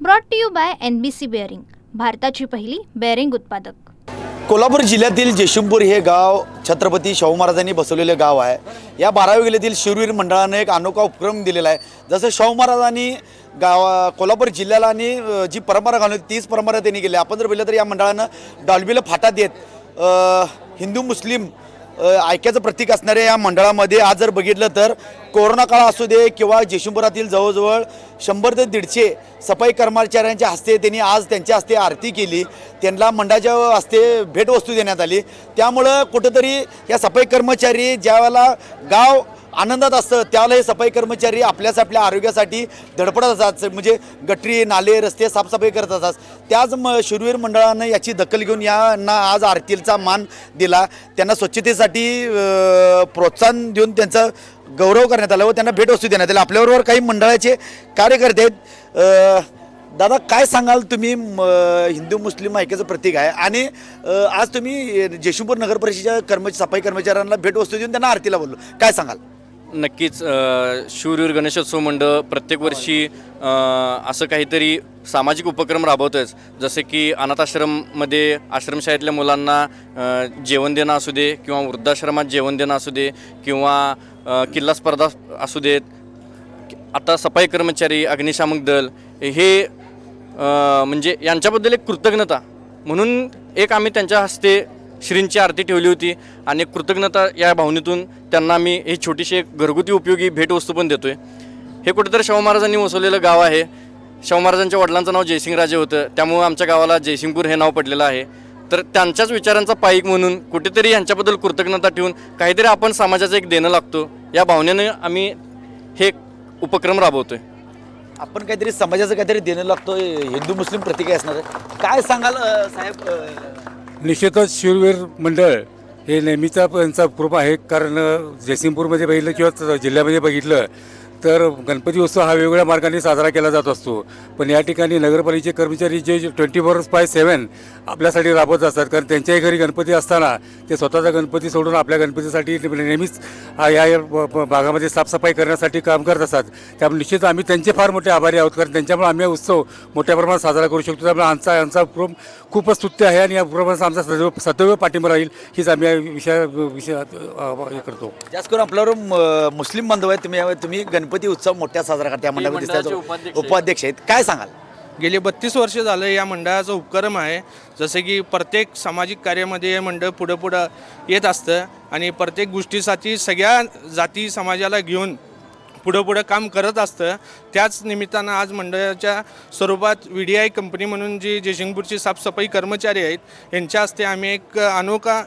Brought to you by NBC bearing, भारताची पहिली bearing उत्पादक। कोल्हापूर जिल्ह्यातील जयसिंगपूर हे गाव छत्रपती शाहू महाराजांनी बसवलेले गाव आहे। या 12व्या जिल्ह्यातील शूरवीर मंडळाने एक अनोखा उपक्रम दिलेला आहे। जसं शाहू महाराजांनी कोल्हापूर जिल्ह्याला आणि जी परंपरा घालून तीच परंपरा त्यांनी केली। आपण जर पाहिलं तर या मंडळानं डॉल्बीला फाटा देत हिंदू मुस्लिम ऐक्याचं प्रतीक असणाऱ्या या मंडळामध्ये आज जर बघितलं तर कोरोना काळ असू दे किंवा जयसिंगपुरातील जवळजवळ 100 ते 150 सफाई कर्मचाऱ्यांच्या हस्ते त्यांनी आज त्यांच्या हस्ते आरती केली। त्यांना मंडळाच्या हस्ते भेटवस्तू देण्यात आली। त्यामुळं कुठेतरी या सफाई कर्मचारी ज्यावेळेला गाव आनंदात असतं त्यावेळेला हे सफाई कर्मचारी आपल्या आरोग्यासाठी धडपडत असतात, म्हणजे गटरी नाले रस्ते साफसफाई करत असतात। त्याच शूरवीर मंडळानं याची दखल घेऊन यांना आज आरतीचा मान दिला। त्यांना स्वच्छतेसाठी प्रोत्साहन देऊन त्यांचा गौरव करण्यात आला व त्यांना भेटवस्तू देण्यात आल्या। आपल्याबरोबर काही मंडळाचे कार्यकर्ते आहेत। दादा, काय सांगाल तुम्ही? हिंदू मुस्लिम ऐक्याचं प्रतीक आहे आणि आज तुम्ही जयसिंगपूर नगर परिषदेच्या सफाई कर्मचाऱ्यांना भेटवस्तू देऊन त्यांना आरतीला बोललो, काय सांगाल? नक्कीच शूरवीर गणेशोत्सव मंडळ प्रत्येक वर्षी असं काहीतरी सामाजिक उपक्रम राबवतच, जसे की अनाथाश्रममध्ये आश्रमशाळेतल्या मुलांना जेवण देणं असू दे किंवा वृद्धाश्रमात जेवण देणं असू दे किंवा किल्ला स्पर्धा असू देत। आता सफाई कर्मचारी अग्निशामक दल हे म्हणजे यांच्याबद्दल एक कृतज्ञता म्हणून एक आम्ही त्यांच्या हस्ते श्रींची आरती ठेवली होती आणि कृतज्ञता या भावनेतून त्यांना आम्ही ही छोटीशी एक घरगुती उपयोगी भेटवस्तू पण देतोय। हे कुठेतरी शाहू महाराजांनी वसवलेलं गाव आहे। शाहू महाराजांच्या वडिलांचं नाव जयसिंगराजे होतं, त्यामुळे आमच्या गावाला जयसिंगपूर हे नाव पडलेलं आहे। तर त्यांच्याच विचारांचा पाईक म्हणून कुठेतरी यांच्याबद्दल कृतज्ञता ठेवून काहीतरी आपण समाजाचं एक देणं लागतो या भावनेने आम्ही हे उपक्रम राबवतोय। आपण काहीतरी समाजाचं काहीतरी देणं लागतो, हिंदू मुस्लिम प्रतीक असणार आहे, काय सांगाल साहेब? निश्चितच शूरवीर मंडळ हे नेहमीचा त्यांचा उपक्रम आहे। कारण जयसिंगपूरमध्ये बघितलं किंवा जिल्ह्यामध्ये बघितलं तर गणपती उत्सव हा वेगवेगळ्या मार्गाने साजरा केला जात असतो, पण या ठिकाणी नगरपालिकेचे कर्मचारी जे 24/7 आपल्यासाठी राबवत असतात। कारण त्यांच्याही घरी गणपती असताना ते स्वतःचा गणपती सोडून आपल्या गणपतीसाठी नेहमीच या भागामध्ये साफसफाई करण्यासाठी काम करत असतात। त्यामुळे निश्चित आम्ही त्यांचे फार मोठे आभारी आहोत, कारण त्यांच्यामुळे आम्ही उत्सव मोठ्या प्रमाणात साजरा करू शकतो। त्यामुळे आमचा उपक्रम खूपच स्तुत्य आहे आणि या उपक्रमाचा आमचा सदैव पाठिंबा राहील हीच आम्ही या विषयात हे करतो। जास्त करून आपल्यावर मुस्लिम बांधव आहेत, तुम्ही गणपती उत्सव मोठ्या साजरा करता, या मंडळामध्ये उपाध्यक्ष आहेत, काय सांगाल? गेली 32 वर्ष झालं या मंडळाचा उपक्रम आहे। जसे की प्रत्येक सामाजिक कार्यामध्ये हे मंडळ पुढं येत असतं आणि प्रत्येक गोष्टीसाठी सगळ्या जाती समाजाला घेऊन पुढं काम करत असतं। त्याच निमित्तानं आज मंडळाच्या स्वरूपात VDI कंपनी म्हणून जी जयसिंगपूरची साफसफाई कर्मचारी आहेत यांच्या हस्ते आम्ही एक अनोखा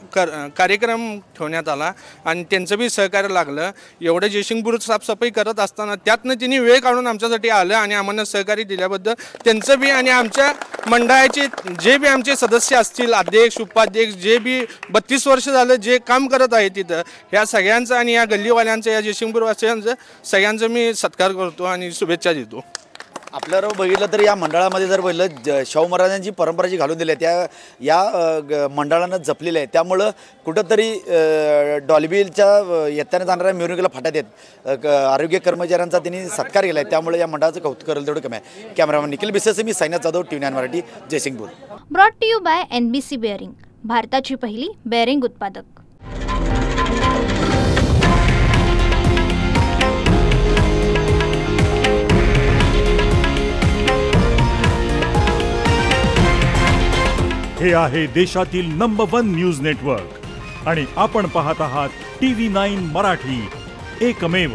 कार्यक्रम ठेवण्यात आला आणि त्यांचं बी सहकार्य लागलं। एवढं जयसिंगपूर साफसफाई करत असताना त्यातनं त्यांनी वेळ काढून आमच्यासाठी आलं आणि आम्हाला सहकार्य दिल्याबद्दल त्यांचं बी आणि आमच्या मंडळाचे जे बी आमचे सदस्य असतील, अध्यक्ष उपाध्यक्ष जे बी 32 वर्ष झालं जे काम करत आहे तिथं, ह्या सगळ्यांचं आणि या गल्लीवाल्यांचं या जयसिंगपूरवासियांचं सगळ्यांचं मी सत्कार करतो आणि शुभेच्छा देतो। आपल्याला बघितलं तर या मंडळामध्ये जर बघितलं शाहू महाराजांची परंपरा जी घालून दिली आहे त्या या मंडळानं जपलेलं आहे। त्यामुळं कुठंतरी डॉल्बीच्या येताना जाणाऱ्या मिरवणुकीला फाटा देत आरोग्य कर्मचाऱ्यांचा त्यांनी सत्कार केला आहे। त्यामुळे या मंडळाचं कौतुक करेल तेवढं कमी आहे। कॅमेरामॅन निखिल बिसेस, मी Sainath Jadhav, TV9 Marathi, Jaysingpur. Brought to you by NBC bearing, भारताची पहिली बेअरिंग उत्पादक। हे आहे देशातील नंबर 1 न्यूज नेटवर्क आणि आपण पाहत आहात TV9 मराठी, एकमेव।